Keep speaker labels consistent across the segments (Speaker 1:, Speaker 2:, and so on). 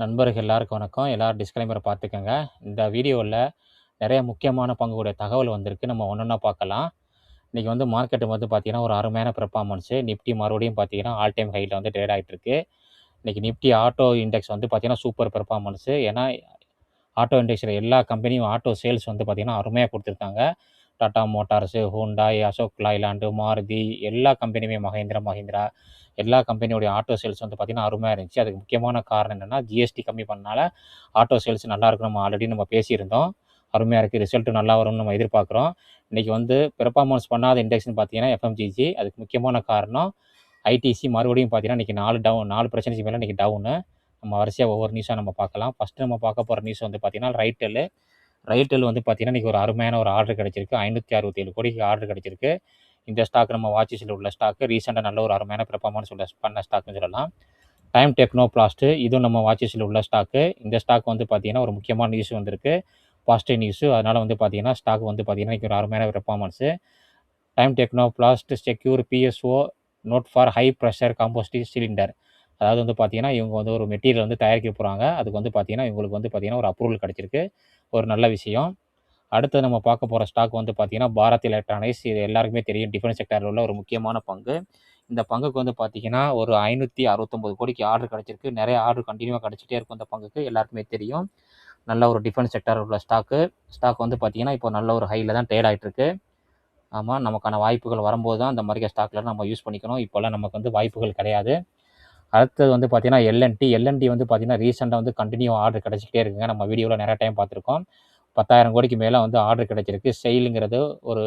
Speaker 1: நண்பர்கள் எல்லாருக்கும் வணக்கம். எல்லாரும் டிஸ்க்ளைமரை பார்த்துக்கங்க. இந்த வீடியோவில் நிறைய முக்கியமான பங்குடைய தகவல் வந்திருக்கு. நம்ம ஒன்றொன்னா பார்க்கலாம். இன்றைக்கி வந்து மார்க்கெட்டு வந்து பார்த்தீங்கன்னா, ஒரு அருமையான பெர்ஃபார்மன்ஸு. நிஃப்டி மறுபடியும் பார்த்தீங்கன்னா, ஆல் டைம் ஹையில் வந்து ட்ரேட் ஆகிட்டு இருக்கு. இன்றைக்கி நிஃப்டி ஆட்டோ இண்டெக்ஸ் வந்து பார்த்தீங்கன்னா, சூப்பர் பெர்ஃபார்மன்ஸு. ஏன்னா, ஆட்டோ இண்டெக்ஸில் எல்லா கம்பெனியும் ஆட்டோ சேல்ஸ் வந்து பார்த்தீங்கன்னா, அருமையாக கொடுத்துருக்காங்க. டாடா மோட்டார்ஸு, ஹூண்டாய், அசோக் லைலாண்டு, மாருதி எல்லா கம்பெனியுமே மஹேந்திரா எல்லா கம்பெனியோடைய ஆட்டோ சேல்ஸ் வந்து பார்த்திங்கன்னா அருமையாக இருந்துச்சு. அதுக்கு முக்கியமான காரணம் என்னென்னா, ஜிஎஸ்டி கம்மி பண்ணனால ஆட்டோ சேல்ஸ் நல்லாயிருக்கும். நம்ம ஆல்ரெடி நம்ம பேசியிருந்தோம். அருமையாக இருக்குது, ரிசல்ட்டு நல்லா வரும்னு நம்ம எதிர்பார்க்குறோம். இன்றைக்கி வந்து பெர்ஃபார்மன்ஸ் பண்ணாத இண்டெக்ஸ்னு பார்த்தீங்கன்னா எஃப்எம்ஜிஜி. அதுக்கு முக்கியமான காரணம் ஐடிசி மறுபடியும் பார்த்தீங்கன்னா இன்றைக்கி 4% மேலே இன்றைக்கி டவுனு. நம்ம வரிசையாக ஒவ்வொரு நியூஸாக நம்ம பார்க்கலாம். ஃபஸ்ட்டு நம்ம பார்க்க போகிற நியூஸ் வந்து பார்த்திங்கன்னா ரைட்டெல் வந்து பார்த்திங்கன்னா இன்றைக்கி ஒரு அருமையான ஒரு ஆர்டர் கிடச்சிருக்கு. 567 கோடிக்கு ஆர்டர் கிடச்சிருக்கு. இந்த ஸ்டாக் நம்ம வாட்சஸில் உள்ள ஸ்டாக்கு. ரீசெண்டாக நல்ல ஒரு அருமையான பெர்ஃபார்மன்ஸ் பண்ண ஸ்டாக்குன்னு சொல்லலாம். டைம் டெக்னோபிளாஸ்ட்டு, இதுவும் நம்ம வாட்சஸில் உள்ள ஸ்டாக்கு. இந்த ஸ்டாக் வந்து பார்த்திங்கன்னா ஒரு முக்கியமான நியூஸ் வந்திருக்கு, பாசிட்டிவ் நியூஸு. அதனால் வந்து பார்த்திங்கன்னா ஸ்டாக் வந்து பார்த்திங்கன்னா இன்றைக்கி ஒரு அருமையான performance. Time Technoplast secure PSO note for high pressure composite cylinder. அதாவது வந்து பார்த்திங்கன்னா இவங்க வந்து ஒரு மெட்டீரியல் வந்து தயாரிக்க போகிறாங்க. அதுக்கு வந்து பார்த்திங்கன்னா இவங்களுக்கு வந்து பார்த்திங்கன்னா ஒரு அப்ரூவல் கிடச்சிருக்கு. ஒரு நல்ல விஷயம். அடுத்து நம்ம பார்க்க போகிற ஸ்டாக் வந்து பார்த்திங்கன்னா பாரத் எலக்ட்ரானிக்ஸ். இது எல்லாருக்குமே தெரியும், டிஃபென்ஸ் செக்டரில் உள்ள ஒரு முக்கியமான பங்கு. இந்த பங்குக்கு வந்து பார்த்திங்கன்னா ஒரு 569 கோடிக்கு ஆர்டர் கிடச்சிருக்கு. நிறைய ஆர்டர் கண்டினியூவாக கிடச்சிட்டே இருக்கும் இந்த பங்குக்கு, எல்லாருக்குமே தெரியும். நல்ல ஒரு டிஃபென்ஸ் செக்டரில் உள்ள ஸ்டாக் வந்து பார்த்திங்கன்னா இப்போ நல்ல ஒரு ஹையில் தான் ட்ரேட் ஆகிட்டுருக்கு. ஆமாம், நமக்கான வாய்ப்புகள் வரும்போது தான் அந்த மாதிரி ஸ்டாக்கில் நம்ம யூஸ் பண்ணிக்கணும். இப்போல்லாம் நமக்கு வந்து வாய்ப்புகள் கிடையாது. அடுத்தது வந்து பார்த்திங்கன்னா எல்என்டி வந்து பார்த்திங்கன்னா ரீசெண்டாக வந்து கண்டினியூ ஆர்டர் கிடச்சிக்கிட்டே இருக்குங்க. நம்ம வீடியோவில் நிறைய டைம் பார்த்துருக்கோம். 10,000 கோடிக்கு மேலே வந்து ஆர்டர் கிடச்சிருக்கு. செயிலுங்கிறது ஒரு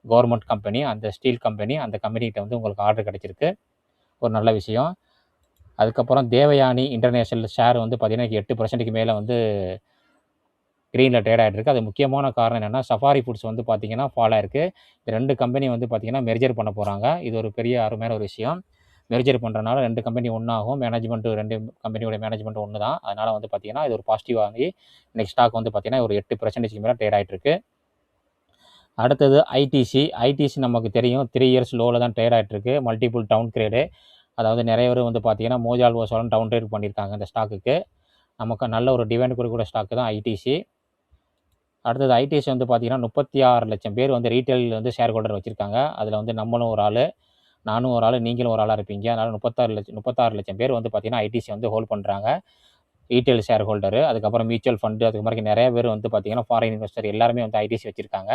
Speaker 1: கவர்மெண்ட் கம்பெனி, அந்த ஸ்டீல் கம்பெனி, அந்த கம்பெனிகிட்ட வந்து உங்களுக்கு ஆர்டர் கிடச்சிருக்கு. ஒரு நல்ல விஷயம். அதுக்கப்புறம் தேவயானி இன்டர்நேஷ்னல் ஷேர் வந்து பார்த்திங்கன்னா 8% மேலே வந்து க்ரீனில் ட்ரேட் ஆகிட்டு இருக்குது. அது முக்கியமான காரணம் என்னென்னா, சஃபாரி ஃபுட்ஸ் வந்து பார்த்திங்கன்னா ஃபால் ஆயிருக்கு. இந்த 2 கம்பெனி வந்து பார்த்திங்கன்னா மெர்ஜர் பண்ண போகிறாங்க. இது ஒரு பெரிய அருமையான ஒரு விஷயம். மெர்ஜர் பண்ணுறனால 2 கம்பெனி ஒன்றாகும். மேனேஜ்மெண்ட்டு 2 கம்பெனியோட மேனேஜ்மெண்ட் ஒன்று தான். அதனால் வந்து பார்த்திங்கன்னா இது ஒரு பாசிட்டிவாக வாங்கி இன்றைக்கி ஸ்டாக் வந்து பார்த்திங்கன்னா ஒரு 8% மேலே ட்ரேட் ஆகிட்டு இருக்குது. அடுத்தது ஐடிசி நமக்கு தெரியும் 3 இயர்ஸ் லோவில் தான் ட்ரேட் ஆகிட்டுருக்கு. Multiple down grade. அதாவது நிறைய பேர் வந்து பார்த்திங்கன்னா மோஜால் ஓசாலும் டவுன் ட்ரேட் பண்ணியிருக்காங்க இந்த ஸ்டாக்குக்கு. நமக்கு நல்ல ஒரு டிவைண்ட் கொடுக்கக்கூடிய ஸ்டாக்கு தான் ஐடிசி. அடுத்தது ஐடிசி வந்து பார்த்திங்கன்னா 36 லட்சம் பேர் வந்து ரீட்டைல் வந்து ஷேர் ஹோல்டர் வச்சுருக்காங்க. அதில் வந்து நம்மளும் ஒரு ஆள், நானும் ஒரு ஆள், நீங்களும் ஒரு ஆளாக இருப்பீங்க. அதனால் 36 லட்சம் பேர் வந்து பார்த்திங்கன்னா ஐடிசி வந்து ஹோல்ட் பண்ணுறாங்க, ரீட்டைல் ஷேர் ஹோல்டரு. அதுக்கப்புறம் மியூச்சுவல் ஃபண்டு, அதுக்கு மாதிரி நிறைய பேர் வந்து பார்த்திங்கன்னா ஃபாரின் இன்வெஸ்டர் எல்லாருமே வந்து ஐடிசி வச்சுருக்காங்க.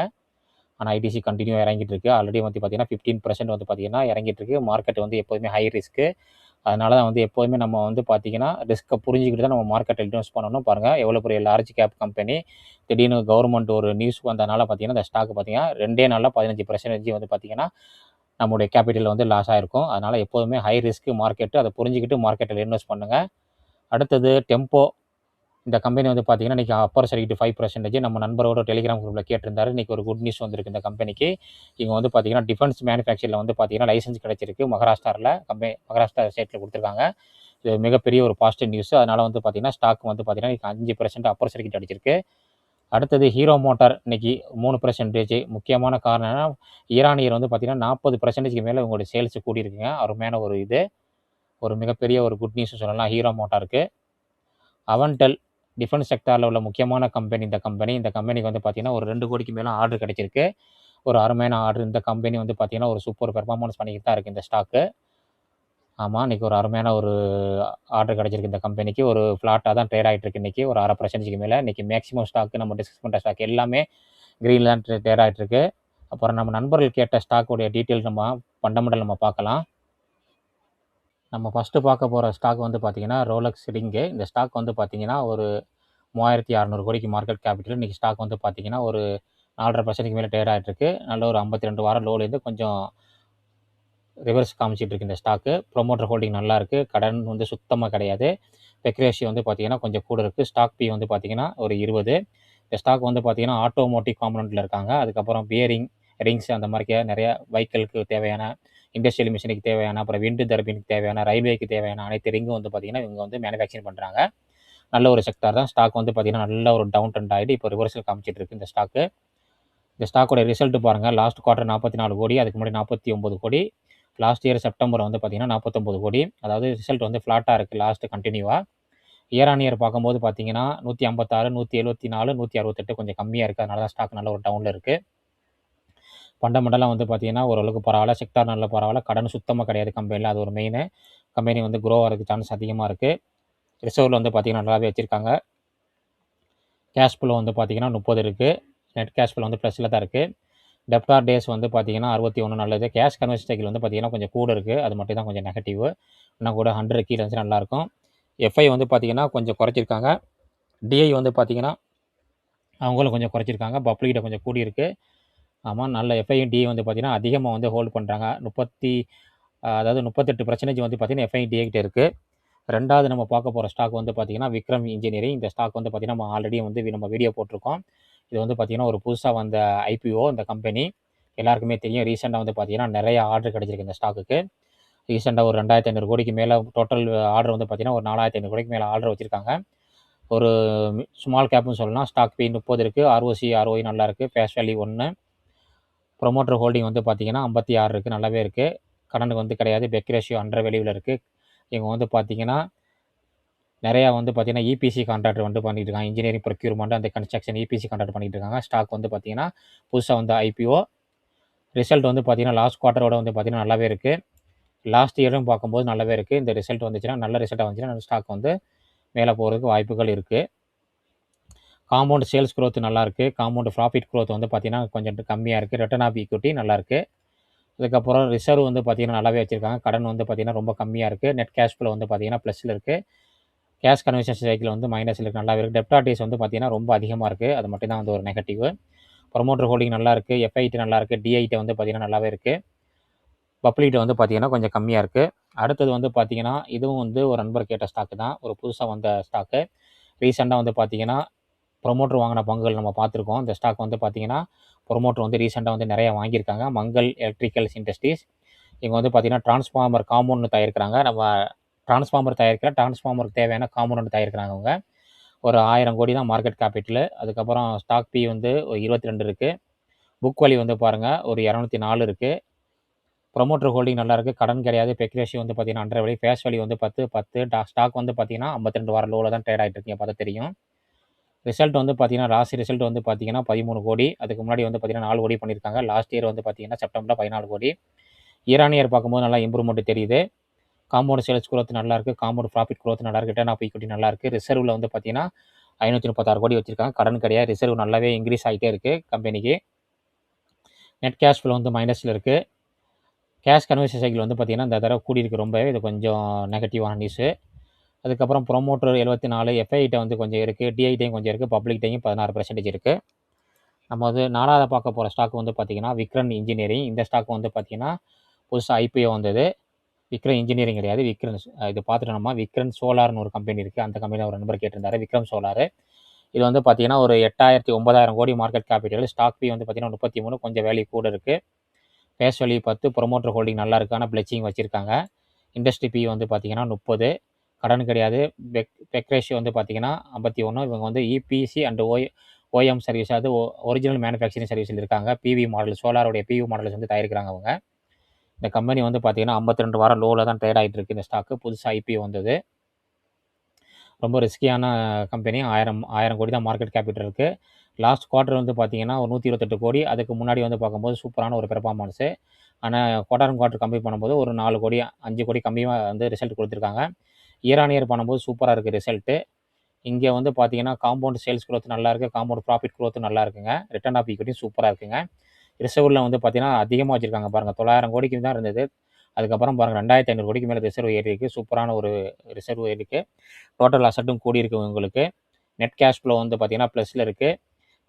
Speaker 1: ஆனால் ஐடிசி கண்டினியூ இறங்கிட்டு இருக்குது. ஆல்ரெடி வந்து பார்த்திங்கன்னா 15% வந்து பார்த்திங்கன்னா இறங்கிட்டு இருக்குது. மார்க்கெட் வந்து எப்போதுமே ஹை ரிஸ்க்கு. அதனால தான் வந்து எப்போதுமே நம்ம வந்து பார்த்திங்கன்னா ரிஸ்க்கை புரிஞ்சுக்கிட்டு தான் நம்ம மார்க்கெட்டில் இன்வெஸ்ட் பண்ணணும். பாருங்கள் எவ்வளோ பெரிய லார்ஜ் கேப் கம்பெனி, திடீர்னு கவர்மெண்ட் ஒரு நியூஸ் வந்ததுனால பார்த்திங்கன்னா இந்த ஸ்டாக் பார்த்திங்கன்னா 2 நாளில் 15% வந்து பார்த்திங்கன்னா நம்முடைய கேபிட்டலில் வந்து லாஸ் ஆகிருக்கும். அதனால் எப்போதுமே ஹை ரிஸ்க் மார்க்கெட்டு, அதை புரிஞ்சுக்கிட்டு மார்க்கெட்டில் இன்வெஸ்ட் பண்ணுங்கள். அடுத்தது டெம்போ. இந்த கம்பெனி வந்து பார்த்திங்கன்னா இன்றைக்கி அப்பர் சர்க்கிட் 5%. நம்ம நண்பரோட டெலிகிராம் குரூப்பில் கேட்டிருந்தாரு. இன்றைக்கி ஒரு குட் நியூஸ் வந்திருக்கு இந்த கம்பெனிக்கு. இவங்க வந்து பார்த்திங்கன்னா டிஃபென்ஸ் மேனுஃபேக்சரில் வந்து பார்த்திங்கன்னா லைசன்ஸ் கிடச்சிருக்கு. மகாராஷ்டிரா ஸ்டேட்டில் கொடுத்துருக்காங்க. இது மிகப்பெரிய ஒரு பாசிட்டிவ் நியூஸ். அதனால் வந்து பார்த்திங்கன்னா ஸ்டாக் வந்து பார்த்திங்கன்னா 5% அப்பர் சர்க்கிட் அடிச்சிருக்கு. அடுத்தது ஹீரோ மோட்டார் இன்றைக்கி 3%. முக்கியமான காரணம் என்னன்னா, ஈரானியர் வந்து பார்த்திங்கன்னா 40%க்கு மேலே உங்களுடைய சேல்ஸ் கூடியிருக்குங்க. அருமையான ஒரு இது, ஒரு மிகப்பெரிய ஒரு குட் நியூஸ் சொல்லலாம் ஹீரோ மோட்டாருக்கு. அவன்டெல் டிஃபென்ஸ் செக்டாரில் உள்ள முக்கியமான கம்பெனி இந்த கம்பெனிக்கு வந்து பார்த்திங்கன்னா ஒரு 2 கோடிக்கு மேலே ஆர்டர் கிடச்சிருக்கு. ஒரு அருமையான ஆர்டர். இந்த கம்பெனி வந்து பார்த்திங்கன்னா ஒரு சூப்பர் பெர்ஃபார்மன்ஸ் பண்ணிக்கிட்டு தான் இருக்குது இந்த ஸ்டாக்கு. ஆமாம், இன்றைக்கி ஒரு அருமையான ஒரு ஆர்டர் கிடச்சிருக்கு இந்த கம்பெனிக்கு. ஒரு ஃப்ளாட்டாக தான் ட்ரேட் ஆகிட்டு இருக்கு இன்றைக்கி, ஒரு 1/2%க்கு மேலே. இன்றைக்கி மேக்ஸிமம் ஸ்டாக்கு நம்ம டிஸ்கஸ் பண்ணுற ஸ்டாக் எல்லாமே க்ரீனில் தான் ட்ரேட் ஆகிட்டு இருக்கு. அப்புறம் நம்ம நண்பர்கள் கேட்ட ஸ்டாக்குடைய டீட்டெயில்ஸ் நம்ம ஃபண்டமெண்டல் நம்ம பார்க்கலாம். நம்ம ஃபஸ்ட்டு பார்க்க போகிற ஸ்டாக் வந்து பார்த்திங்கன்னா ரோலக்ஸ் ரிங்கு. இந்த ஸ்டாக் வந்து பார்த்திங்கன்னா ஒரு 3600 கோடிக்கு மார்க்கெட் கேபிட்டல். இன்றைக்கி ஸ்டாக் வந்து பார்த்திங்கன்னா ஒரு 4.5%க்கு மேலே ட்ரேட் ஆகிட்டுருக்கு. நல்ல ஒரு 52 வாரம் லோலேருந்து கொஞ்சம் ரிவர்ஸ் காமிச்சிட்டு இருக்கு இந்த ஸ்டாக்கு. ப்ரொமோட்டர் ஹோல்டிங் நல்லா இருக்குது. கடன் வந்து சுத்தமாக கிடையாது. பெக் ரேஷியோ வந்து பார்த்திங்கன்னா கொஞ்சம் கூட இருக்குது. ஸ்டாக் பி வந்து பார்த்திங்கன்னா ஒரு 20. இந்த ஸ்டாக் வந்து பார்த்திங்கன்னா ஆட்டோமோட்டிவ் காம்பனண்ட்டில் இருக்காங்க. அதுக்கப்புறம் பியரிங், ரிங்ஸ் அந்த மாதிரி நிறைய வெஹிக்கிளுக்கு தேவையான, இண்டஸ்ட்ரியல் மிஷினுக்கு தேவையான, அப்புறம் விண்டு டர்பைனுக்கு தேவையான, ரயில்வேக்கு தேவையான அனைத்து ரிங்கும் வந்து பார்த்திங்கன்னா இவங்க வந்து மேனுஃபேக்சரிங் பண்ணுறாங்க. நல்ல ஒரு செக்டார் தான். ஸ்டாக் வந்து பார்த்திங்கன்னா நல்ல ஒரு டவுன் ட்ரெண்ட் ஆகிட்டு இப்போ ரிவர்சல் காமிச்சிட்டு இருக்குது இந்த ஸ்டாக்கு. இந்த ஸ்டாக்கோட ரிசல்ட் பாருங்கள். லாஸ்ட் குவார்ட்டர் 44 கோடி, அதுக்கு முன்னாடி 49 கோடி. லாஸ்ட் இயர் செப்டம்பர் வந்து பார்த்திங்கன்னா 49 கோடி. அதாவது ரிசல்ட் வந்து ஃப்ளாட்டாக இருக்குது லாஸ்ட்டு கண்டினியூவாக. இயர் ஆன் இயர் பார்க்கும்போது பார்த்தீங்கன்னா 156, 174, 168 கொஞ்சம் கம்மியாக இருக்குது. அதனால தான் ஸ்டாக் நல்ல ஒரு டவுனில் இருக்குது. ஃபண்டமெண்டலாக வந்து பார்த்தீங்கன்னா ஓரளவுக்கு பரவாயில்ல. செக்டார் நல்ல பரவாயில்ல. கடன் சுத்தமாக கிடையாது கம்பெனியில். அது ஒரு மெயினு. கம்பெனி வந்து க்ரோ ஆகிறதுக்கு சான்ஸ் அதிகமாக இருக்குது. ரிசர்வில் வந்து பார்த்தீங்கன்னா நல்லாவே வச்சுருக்காங்க. கேஷ் ஃப்ளோ வந்து பார்த்தீங்கன்னா 30 இருக்குது. நெட் கேஷ் ஃப்ளோ வந்து ப்ளஸில் தான் இருக்குது. டெப்டார் டேஸ் வந்து பார்த்தீங்கன்னா 61 நல்லது. கேஷ் கன்வர்ஷன் சைக்கிள் வந்து பார்த்தீங்கன்னா கொஞ்சம் கூட இருக்குது. அது மட்டும் தான் கொஞ்சம் நெகட்டிவ். இன்னும் கூட 100 கீழே இருந்துச்சு நல்லாயிருக்கும். எஃப்ஐ வந்து பார்த்தீங்கன்னா கொஞ்சம் குறைச்சிருக்காங்க. டிஐ வந்து பார்த்தீங்கன்னா அவங்களும் கொஞ்சம் குறைச்சிருக்காங்க. பப்ளிக்கிட்ட கொஞ்சம் கூடியிருக்கு. ஆமாம், நல்ல எஃப்ஐயும் டிஐ வந்து பார்த்தீங்கன்னா அதிகமாக வந்து ஹோல்ட் பண்ணுறாங்க. அதாவது 38% வந்து பார்த்தீங்கன்னா எஃப்ஐ டிஐ கிட்ட இருக்குது. ரெண்டாவது நம்ம பார்க்க போகிற ஸ்டாக் வந்து பார்த்தீங்கன்னா விக்ரம் இன்ஜினியரிங். இந்த ஸ்டாக் வந்து பார்த்தீங்கன்னா நம்ம ஆல்ரெடி வந்து நம்ம வீடியோ போட்டிருக்கோம். இது வந்து பார்த்தீங்கன்னா ஒரு புதுசாக வந்த ஐபிஓ இந்த கம்பெனி. எல்லாருக்குமே தெரியும். ரீசெண்டாக வந்து பார்த்தீங்கன்னா நிறைய ஆர்டர் கிடைச்சிருக்கு இந்த ஸ்டாக்குக்கு. ரீசெண்டாக ஒரு 2500 கோடிக்கு மேலே டோட்டல் ஆர்டர் வந்து பார்த்தீங்கன்னா ஒரு 4500 கோடிக்கு மேலே ஆர்டர் வச்சுருக்காங்க. ஒரு ஸ்மால் கேப்னு சொல்லலாம். ஸ்டாக் பி 30 இருக்குது. ஆர்ஓசி ஆர்ஓஐ நல்லா இருக்குது. Face value 1. ப்ரொமோட்டர் ஹோல்டிங் வந்து பார்த்தீங்கன்னா 56 இருக்குது. நல்லாவே இருக்குது. கடனுக்கு வந்து கிடையாது. பெக் ரேஷியோ அண்டர் வேல்யூவில் இருக்குது. இவங்க வந்து பார்த்தீங்கன்னா நிறையா வந்து பார்த்தீங்கன்னா இபிசி கான்ட்ராக்டர் வந்து பண்ணிட்டு இருக்காங்க. இன்ஜினியரிங் ப்ரொக்யூர்மெண்ட் அந்த கன்ஸ்ட்ரக்ஷன் இபிசி கான்ட்ராக்ட் பண்ணிட்டு இருக்காங்க. ஸ்டாக் வந்து பார்த்தீங்கன்னா புதுசாக வந்து ஐபிஓ. ரிசல்ட் வந்து பார்த்தீங்கன்னா லாஸ்ட் குவார்ட்டரோட வந்து பார்த்தீங்கன்னா நல்லாவே இருக்குது. லாஸ்ட் இயரும் பார்க்கும்போது நல்லாவே இருக்குது. இந்த ரிசல்ட் வந்துச்சுன்னா நல்ல ரிசல்ட்டாக வந்துச்சுன்னா ஸ்டாக் வந்து மேலே போகிறதுக்கு வாய்ப்புகள் இருக்குது. காம்பவுண்ட் சேல்ஸ் க்ரோத் நல்லாயிருக்கு. காம்பவுண்ட் ப்ராஃபிட் க்ரோத் வந்து பார்த்தீங்கன்னா கொஞ்சம் கம்மியாக இருக்குது. ரிட்டர்ன் ஆஃப் ஈக்விட்டி நல்லாயிருக்கு. அதுக்கப்புறம் ரிசர்வ் வந்து பார்த்தீங்கன்னா நல்லாவே வச்சுருக்காங்க. கடன் வந்து பார்த்தீங்கன்னா ரொம்ப கம்மியாக இருக்குது. நெட் கேஷ் ஃப்ளோ வந்து பார்த்தீங்கன்னா ப்ளஸில் இருக்குது. கேஷ் கன்வர்ஷன் சைக்கிள் வந்து மைனஸில் இருக்குது. நல்லாவே இருக்குது. டெப்டார் டேஸ் வந்து பார்த்தீங்கன்னா ரொம்ப அதிகமாக இருக்குது. அது மட்டும் தான் வந்து ஒரு நெகட்டிவ். ப்ரொமோட்டர் ஹோல்டிங் நல்லா இருக்குது. எஃப்ஐடி நல்லா இருக்குது. டிஐடி வந்து பார்த்தீங்கன்னா நல்லாவே இருக்குது. பப்ளிகிட்ட வந்து பார்த்தீங்கன்னா கொஞ்சம் கம்மியாக இருக்குது. அடுத்தது வந்து பார்த்தீங்கன்னா இதுவும் வந்து ஒரு நண்பர் கேட்ட ஸ்டாக்கு தான். ஒரு புதுசாக வந்த ஸ்டாக்கு. ரீசெண்டாக வந்து பார்த்தீங்கன்னா ப்ரொமோட்டர் வாங்கின பங்குகள் நம்ம பார்த்துருக்கோம். இந்த ஸ்டாக் வந்து பார்த்தீங்கன்னா ப்ரொமோட்டர் வந்து ரீசெண்டாக வந்து நிறையா வாங்கியிருக்காங்க. Mangal electricals industries. இவங்க வந்து பார்த்தீங்கன்னா டிரான்ஸ்ஃபார்மர் காம்பவுண்ட் தயாரிக்கிறாங்க. நம்ம டிரான்ஸ்ஃபார்மருக்கு தேவையான காம்பவுண்ட் தயாரிக்கிறாங்க அவங்க. ஒரு 1000 கோடி தான் மார்க்கெட் கேபிட்டலு. அதுக்கப்புறம் ஸ்டாக் பி வந்து ஒரு 22 இருக்குது. புக் வேல்யூ வந்து பாருங்கள் ஒரு 204 இருக்குது. ப்ரொமோட்டர் ஹோல்டிங் நல்லாயிருக்கு. கடன் கிடையாது. பெக் ரேஷியோ வந்து பார்த்தீங்கன்னா அண்டர் வேல்யூ. ஃபேஸ் வேல்யூ வந்து 10. ஸ்டாக் வந்து பார்த்தீங்கன்னா 52 வார லோவில் தான் ட்ரேட் ஆகிட்டு இருக்கீங்க பார்த்தா தெரியும். ரிசல்ட் வந்து பார்த்தீங்கன்னா லாஸ்ட் ரிசல்ட் வந்து பார்த்தீங்கன்னா 13 கோடி. அதுக்கு முன்னாடி வந்து பார்த்தீங்கன்னா 4 கோடி பண்ணியிருக்காங்க. லாஸ்ட் இயர் வந்து பார்த்தீங்கன்னா செப்டம்பரில் 14 கோடி. இயர் ஆன் இயர் பார்க்கும்போது நல்லா இம்ப்ரூவ்மெண்ட் தெரியுது. காம்பவுண்ட் சேல்ஸ் க்ரோத் நல்லாயிருக்கு. காம்பவுண்ட் ப்ராஃபிட் க்ரோத் நல்லாயிருக்கு. ரிட்டர்ன் ஆஃப் ஈக்விட்டி நல்லாயிருக்கு. ரிசர்வில் வந்து பார்த்தீங்கன்னா 536 கோடி வச்சுருக்காங்க. கடன் கிடையாது. ரிசர்வ் நல்லாவே இன்க்ரீஸ் ஆகிட்டே இருக்குது கம்பெனிக்கு. நெட் கேஷ் ஃப்ளோ வந்து மைனஸில் இருக்குது. கேஷ் கன்வர்ஷன் சைக்கிள் வந்து பார்த்தீங்கன்னா இந்த தடவை கூடியிருக்கு ரொம்பவே. இது கொஞ்சம் நெகட்டிவான நியூஸு. அதுக்கப்புறம் ப்ரொமோட்டர் 74, எஃப்ஐகிட்ட வந்து கொஞ்சம் இருக்குது. டிஐட்டையும் கொஞ்சம் இருக்குது. பப்ளிக்டையும் 16% இருக்குது. நம்ம வந்து 4வது பார்க்க போகிற ஸ்டாக் வந்து பார்த்தீங்கன்னா விக்ரம் இன்ஜினியரிங். இந்த ஸ்டாக் வந்து பார்த்தீங்கன்னா புதுசாக ஐபிஓ வந்தது. விக்ரம் இன்ஜினியரிங் கிடையாது. இது பார்த்துட்டு நம்ம விக்ரம் சோலார்னு ஒரு கம்பெனி இருக்குது. அந்த கம்பெனியில் ஒரு நண்பர் கேட்டிருந்தாரு. விக்ரம் சோலார். இது வந்து பார்த்தீங்கன்னா ஒரு 9,000 கோடி மார்க்கெட் கேபிட்டல். ஸ்டாக் பி வந்து பார்த்தீங்கன்னா 33. கொஞ்சம் வேல்யூ கூட இருக்குது. Face value 10. ப்ரொமோட்டர் ஹோல்டிங் நல்லா இருக்குது. ஆனால் பிளெச்சிங் வச்சுருக்காங்க. இண்டஸ்ட்ரி பி வந்து பார்த்தீங்கன்னா 30. கடன் கிடையாது. பெக் ரேஷியோ வந்து பார்த்தீங்கன்னா 51. இவங்க வந்து இபிசி அண்ட் ஓஎம் சர்வீஸ், அது ஒரிஜினல் மேனுஃபேக்சரிங் சர்வீஸில் இருக்காங்க. பிவி மாடல் சோலாருடைய பிவி மாடல்ஸ் வந்து தயாரிக்கிறாங்க அவங்க. இந்த கம்பெனி வந்து பார்த்தீங்கன்னா 52 வாரம் லோவில் தான் ட்ரேட் ஆகிட்டு இருக்குது. இந்த ஸ்டாக்கு புதுசாக ஐபிஓ வந்தது. ரொம்ப ரிஸ்கியான கம்பெனி. 1000 கோடி தான் மார்க்கெட் கேபிட்டல் இருக்குது. லாஸ்ட் குவார்ட்டர் வந்து பார்த்தீங்கன்னா ஒரு 128 கோடி. அதுக்கு முன்னாடி வந்து பார்க்கும்போது சூப்பரான ஒரு பெர்ஃபார்மன்ஸு. ஆனால் குவார்ட்டர் கம்பேர் பண்ணும்போது ஒரு 4 கோடி 5 கோடி கம்மியாக வந்து ரிசல்ட் கொடுத்துருக்காங்க. இயர் ஆன் இயர் பண்ணும்போது சூப்பராக இருக்குது ரிசல்ட்டு. இங்கே வந்து பார்த்தீங்கன்னா காம்பவுண்ட் சேல்ஸ் க்ரோத் நல்லா இருக்குது. காம்பவுண்ட் ப்ராஃபிட் க்ரோத்தும் நல்லா இருக்குங்க. ரிட்டர்ன் ஆஃப் ஈக்விட்டி சூப்பராக இருக்குங்க. ரிசர்வில் வந்து பார்த்தீங்கன்னா அதிகமாக வச்சுருக்காங்க பாருங்கள். 900 கோடிக்கு தான் இருந்தது. அதுக்கப்புறம் பாருங்கள் 2500 கோடிக்கு மேலே ரிசர்வ் ஏறி இருக்குது. சூப்பரான ஒரு ரிசர்வ் இருக்குது. டோட்டல் அசட்டும் கூடி இருக்குது உங்களுக்கு. நெட் கேஷ் ஃப்ளோ வந்து பார்த்தீங்கன்னா ப்ளஸில் இருக்குது.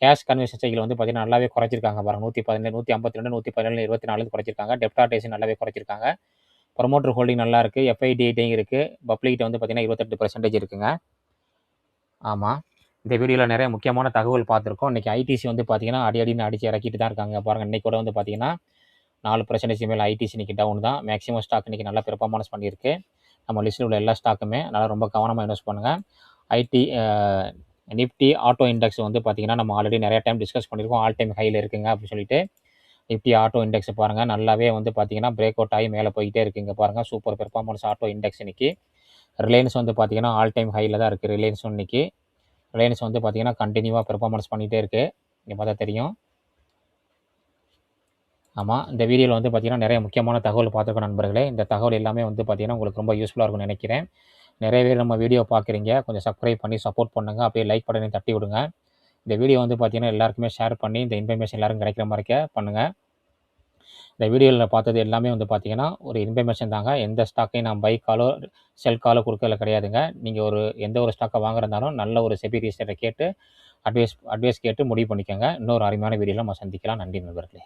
Speaker 1: கேஷ் கன்வர்ஷன் சைக்கிள் வந்து பார்த்தீங்கன்னா நல்லாவே குறைச்சிருக்காங்க பாருங்கள். 117, 152, 117, 24 குறைச்சிருக்காங்க. டெப்டார் டேஸ் நல்லாவே குறைச்சிருக்காங்க. ப்ரொமோட்டர் ஹோல்டிங் நல்லா இருக்குது. எஃப்ஐடிஐட்டையும் இருக்குது. பப்ளிகிட்ட வந்து பார்த்தீங்கன்னா 28% இருக்குங்க. ஆமாம். இந்த வீடியோவில் நிறைய முக்கியமான தகவல் பார்த்துருக்கோம். இன்றைக்கி ஐடிசி வந்து பார்த்தீங்கன்னா அடின்னு அடித்து இறக்கிட்டு தான் இருக்காங்க பாருங்கள். இன்றைக்கி கூட வந்து பார்த்தீங்கன்னா 4% மேலே ஐடிசி இன்றைக்கி டவுன் தான். மேக்ஸிமம் ஸ்டாக் இன்றைக்கி நல்லா பெர்ஃபார்மன்ஸ் பண்ணியிருக்கு. நம்ம லிஸ்ட்டில் உள்ள எல்லா ஸ்டாக்குமே அதனால் ரொம்ப கவனமாக இன்வெஸ்ட் பண்ணுங்கள். நிஃப்டி ஆட்டோ இண்டெக்ஸ் வந்து பார்த்தீங்கன்னா நம்ம ஆல்ரெடி நிறைய டைம் டிஸ்கஸ் பண்ணியிருக்கோம். ஆல் டைம் ஹையில் இருக்குங்க அப்படின்னு சொல்லிட்டு. நிஃப்டி ஆட்டோ இண்டெக்ஸ் பாருங்கள் நல்லாவே வந்து பார்த்தீங்கன்னா பிரேக் அவுட் ஆகி மேலே போய்கிட்டே இருக்குங்க பாருங்கள். சூப்பர் பெர்ஃபார்மன்ஸ் ஆட்டோ இண்டெக்ஸ் இன்றைக்கி. ரிலையன்ஸ் வந்து பார்த்தீங்கன்னா ஆல் டைம் ஹையில் தான் இருக்குது. ரிலையன்ஸ் வந்து பார்த்தீங்கன்னா கண்டினியூவாக பெர்ஃபார்மன்ஸ் பண்ணிகிட்டே இருக்குது. இங்கே பார்த்தா தெரியும். ஆமாம், இந்த வீடியோவில் வந்து பார்த்தீங்கன்னா நிறைய முக்கியமான தகவல் பார்த்துருக்கோம் நண்பர்களே. இந்த தகவல் எல்லாமே வந்து பார்த்தீங்கன்னா உங்களுக்கு ரொம்ப யூஸ்ஃபுல்லாக இருக்கும்னு நினைக்கிறேன். நிறைய பேர் நம்ம வீடியோ பார்க்குறீங்க, கொஞ்சம் சப்ஸ்கிரைப் பண்ணி சப்போர்ட் பண்ணுங்கள். அப்படியே லைக் பட்டனையும் தட்டி விடுங்க. இந்த வீடியோ வந்து பார்த்தீங்கன்னா எல்லாருக்குமே ஷேர் பண்ணி இந்த இன்ஃபர்மேஷன் எல்லாருக்கும் கிடைக்கிற மாதிரிக்க பண்ணுங்கள். இந்த வீடியோவில் பார்த்தது எல்லாமே வந்து பார்த்தீங்கன்னா ஒரு இன்ஃபர்மேஷன் தாங்க. எந்த ஸ்டாக்கையும் நான் பை காலோ செல் காலோ கொடுக்கறதுல கிடையாதுங்க. நீங்கள் எந்த ஒரு ஸ்டாக்கை வாங்குறதாலும் நல்ல ஒரு செபி ரிஜிஸ்டரை கேட்டு அட்வைஸ் கேட்டு முடிவு பண்ணிக்கோங்க. இன்னொரு அருமையான வீடியோவில் நம்ம சந்திக்கலாம். நன்றி நண்பர்களே.